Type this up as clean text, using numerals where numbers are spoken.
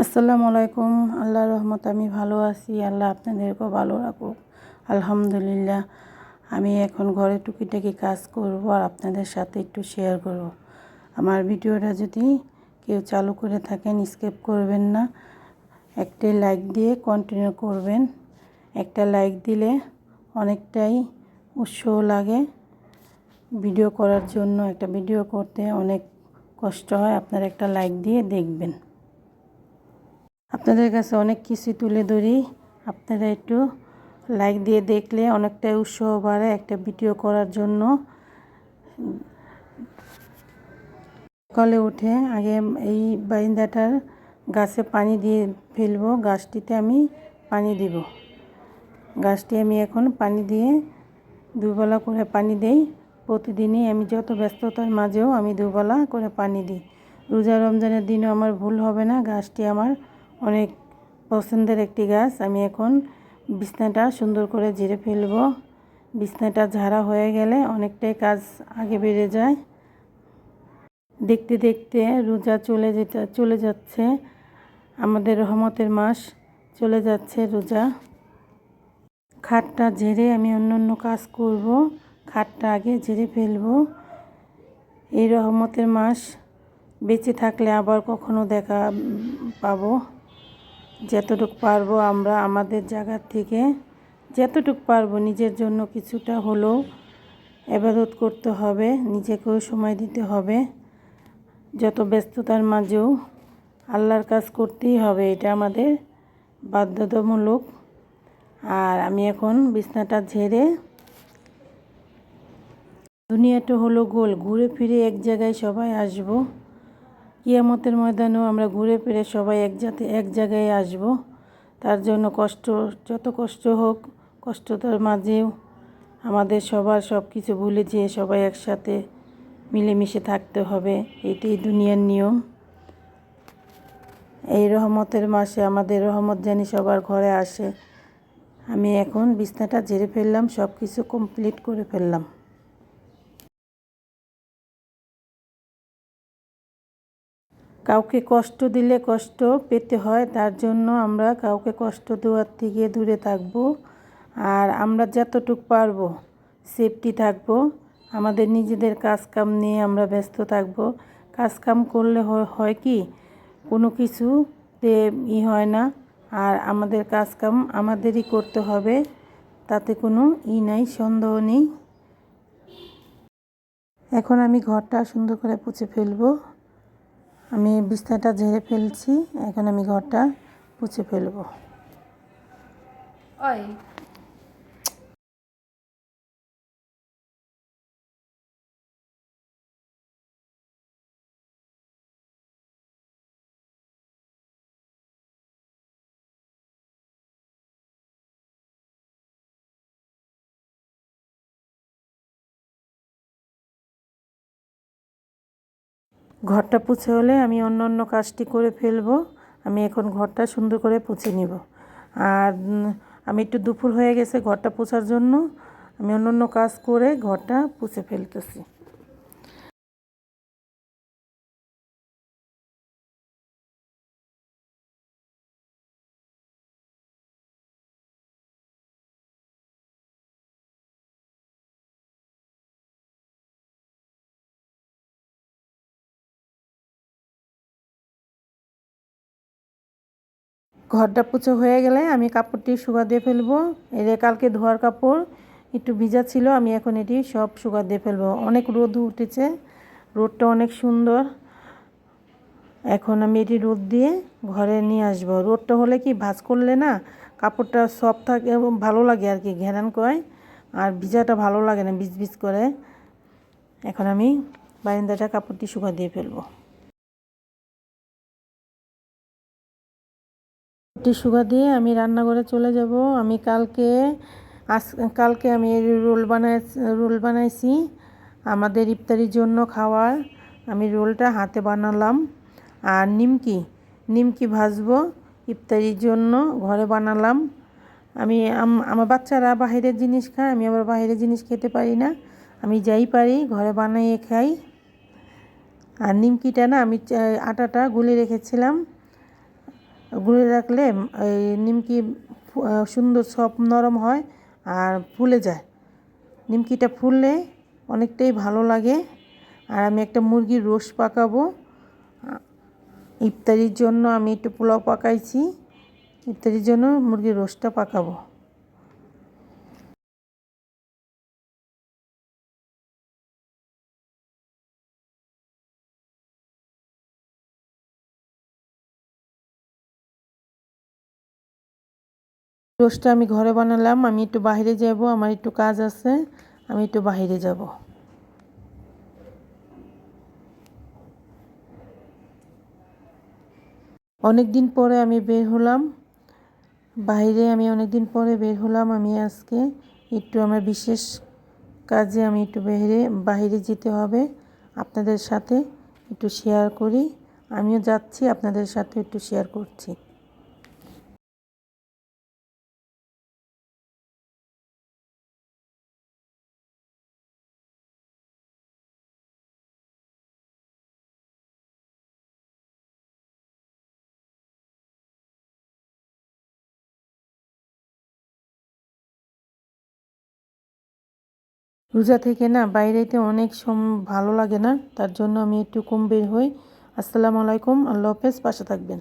আসসালামু আলাইকুম। আল্লাহর রহমতে আমি ভালো আছি। আল্লাহ আপনাদেরকেও ভালো রাখুক। আলহামদুলিল্লাহ। আমি এখন ঘরে টুকিটাকি কাজ করব আর আপনাদের সাথে একটু শেয়ার করব। আমার ভিডিওটা যদি কেউ চালু করে থাকেন স্কিপ করবেন না, একটি লাইক দিয়ে কন্টিনিউ করবেন। একটা লাইক দিলে অনেকটাই উৎসাহ লাগে ভিডিও করার জন্য। একটা ভিডিও করতে অনেক কষ্ট হয়, আপনারা একটা লাইক দিয়ে দেখবেন। আপনাদের কাছে অনেক কিছু তুলে ধরি, আপনারা একটু লাইক দিয়ে দেখলে অনেকটাই উৎসাহ বাড়ে একটা ভিডিও করার জন্য। সকালে উঠে আগে এই বারিন্দাটার গাছে পানি দিয়ে ফেলবো। গাছটিতে আমি পানি দিব। গাছটি আমি এখন পানি দিয়ে দুবেলা করে পানি দেই। প্রতিদিনই আমি যত ব্যস্ততার মাঝেও আমি দুবেলা করে পানি দিই। রোজা রমজানের দিনও আমার ভুল হবে না। গাছটি আমার অনেক পছন্দের একটি গাছ। আমি এখন বিছনাটা সুন্দর করে ঝেড়ে ফেলব। বিছনাটা ঝাড়া হয়ে গেলে অনেকটাই কাজ আগে বেড়ে যায়। দেখতে দেখতে রোজা চলে যাচ্ছে, আমাদের রহমতের মাস চলে যাচ্ছে রোজা। খাটটা ঝেড়ে আমি অন্য কাজ করব। খাটটা আগে ঝেড়ে ফেলব। এই রহমতের মাস বেঁচে থাকলে আবার কখনো দেখা পাবো। যতটুকু পারবো আমরা আমাদের জায়গা থেকে যতটুকু পারবো নিজের জন্য কিছুটা হলেও ইবাদত করতে হবে, নিজেকেও সময় দিতে হবে। যত ব্যস্ততার মাঝেও আল্লাহর কাজ করতেই হবে, এটা আমাদের বাধ্যতামূলক। আর আমি এখন বিছনাটা ঝেড়ে, দুনিয়াটা হলো গোল, ঘুরে ফিরে এক জায়গায় সবাই আসবো। কিয়ামতের ময়দানেও আমরা ঘুরে ফিরে সবাই এক জায়গায় আসব। তার জন্য যত কষ্ট হোক, কষ্টতার মাঝেও আমাদের সবার সব কিছু ভুলে যেয়ে সবাই একসাথে মিলেমিশে থাকতে হবে। এটাই দুনিয়ার নিয়ম। এই রহমতের মাসে আমাদের রহমত জানি সবার ঘরে আসে। আমি এখন বিছনাটা ঝেড়ে ফেললাম, সব কিছু কমপ্লিট করে ফেললাম। কাউকে কষ্ট দিলে কষ্ট পেতে হয়, তার জন্য আমরা কাউকে কষ্ট দেওয়ার থেকে দূরে থাকব। আর আমরা যতটুকু পারবো সেফটি থাকব। আমাদের নিজেদের কাজকাম নিয়ে আমরা ব্যস্ত থাকব। কাজকাম করলে হয় কি কোনো কিছুতে হয় না। আর আমাদের কাজকাম আমাদেরই করতে হবে, তাতে কোনো নাই, সন্দেহ নেই। এখন আমি ঘরটা সুন্দর করে পুছে ফেলবো। আমি বিছনাটা ঝেড়ে ফেলছি, এখন আমি ঘরটা পুছে ফেলবো। ঘরটা পুছে হলে আমি অন্য কাজটি করে ফেলবো। আমি এখন ঘরটা সুন্দর করে পুছে নিব। আর আমি একটু দুপুর হয়ে গেছে ঘরটা পোছার জন্য, আমি অন্য কাজ করে ঘরটা পুছে ফেলতেছি। ঘরটা পুছো হয়ে গেলে আমি কাপড়টি শুকা দিয়ে ফেলবো। এর কালকে ধোয়ার কাপড় একটু ভিজা ছিল, আমি এখন এটি সব শুকা দিয়ে ফেলবো। অনেক রোদ উঠেছে, রোদটা অনেক সুন্দর। এখন আমি এটি রোদ দিয়ে ঘরে নিয়ে আসবো। রোদটা হলে কি ভাঁজ করলে না কাপড়টা সফট থাকে এবং ভালো লাগে আর কি, ঘেরান কয়। আর ভিজাটা ভালো লাগে না, ভিজ করে। এখন আমি বারান্দাটা কাপড়টি শুকা দিয়ে ফেলবো। শুকা দিয়ে আমি রান্নাঘরে চলে যাব। আমি কালকে আমি রোল বানাইছি আমাদের ইফতারির জন্য খাওয়ার। আমি রোলটা হাতে বানালাম। আর নিমকি ভাজবো ইফতারির জন্য ঘরে বানালাম। আমার বাচ্চারা বাইরের জিনিস খায়, আমি আবার বাইরের জিনিস খেতে পারি না। আমি যাই পারি ঘরে বানিয়ে খাই। আর নিমকিটা না আমি আটাটা গুলে রেখেছিলাম, গুঁড়ে রাখলে এই নিমকি সুন্দর সফট নরম হয় আর ফুলে যায়। নিমকিটা ফুললে অনেকটাই ভালো লাগে। আর আমি একটা মুরগির রোস্ট পাকাবো ইফতারির জন্য। আমি একটু পোলাও পাকাইছি, ইফতারির জন্য মুরগির রোস্টটা পাকাবো। রোস্টটা আমি ঘরে বানালাম। আমি একটু বাইরে যাব, আমার একটু কাজ আছে, আমি একটু বাইরে যাব। অনেক দিন পরে আমি বের হলাম বাইরে, আমি অনেক দিন পরে বের হলাম। আমি আজকে একটু আমার বিশেষ কাজে আমি একটু বাইরে যেতে হবে, আপনাদের সাথে একটু শেয়ার করি। আমিও যাচ্ছি, আপনাদের সাথে একটু শেয়ার করছি। রোজা থেকে না বাইরেতে অনেক ভালো লাগে না, তার জন্য আমি একটু কম বের হই। আসসালামু আলাইকুম, আল্লাহ হাফেজ, পাশে থাকবেন।